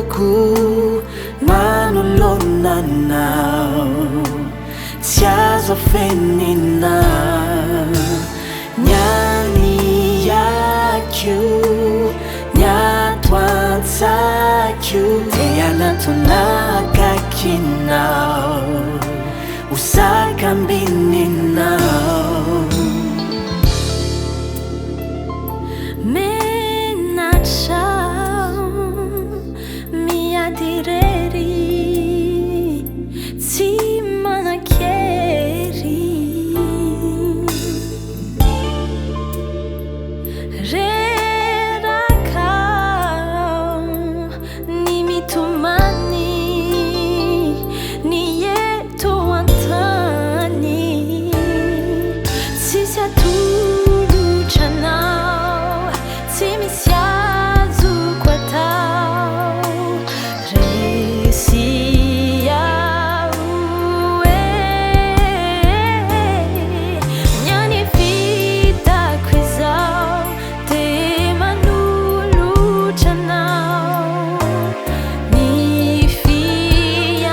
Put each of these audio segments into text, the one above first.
buku manulonanao tsy azo afenina nyaniakio nyatoantsakio te anatonakakinao usakambininao menachao miadireri tsy manakery rerakao ny mitomany ny eto antany tsisy atolotranao tsy misy azoko atao resiao nyany vitako izao te manolotranao ny fiainako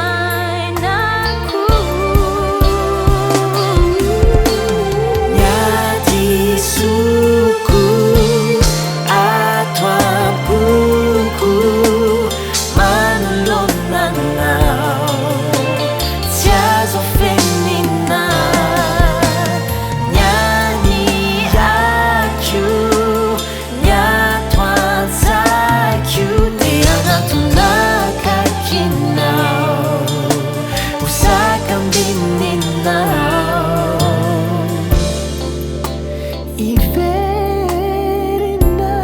nyadisoko atoabuku manolonanao tsy azo afenina nyaniakio nyatoantsakio te anatonakakinao usakambininao iverina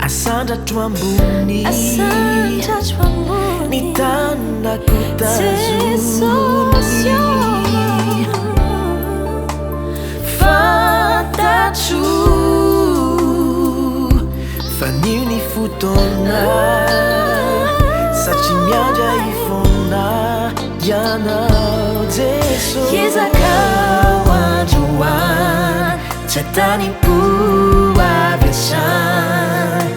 asandratro ambony ny tanako tazony fantatro fa nio ny fotoana satria miandra ifona ianao jeso Iezakao androany tsy atanipo avy hatrany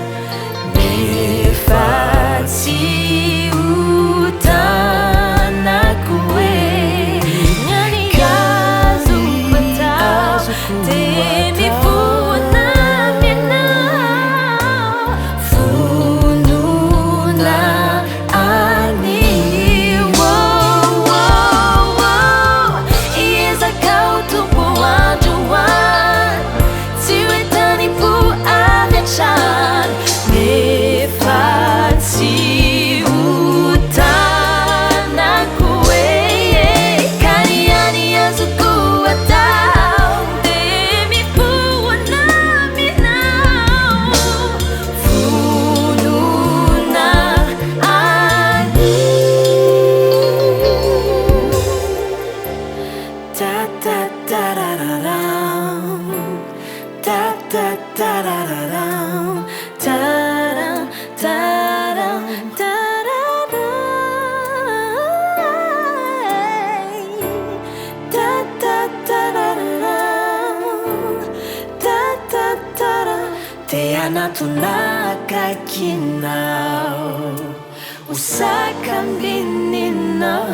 nefa tsy hotanako hoe nyany azoko atao te mifona aminao fonona anio iezakao tombo androany tsy hoetanipo avy hatrany nefa tsy hotanako hoe ka nyany azoko atao te mifona aminao fonona anio ta-ta-ta-ra-ra-ram, ta-ta-ta-ra-ra-ram, taram taram tararam ta-ta-ta-ra-ra-ram, ta-ta-ta-ra. Te anatonakakinao usakambininao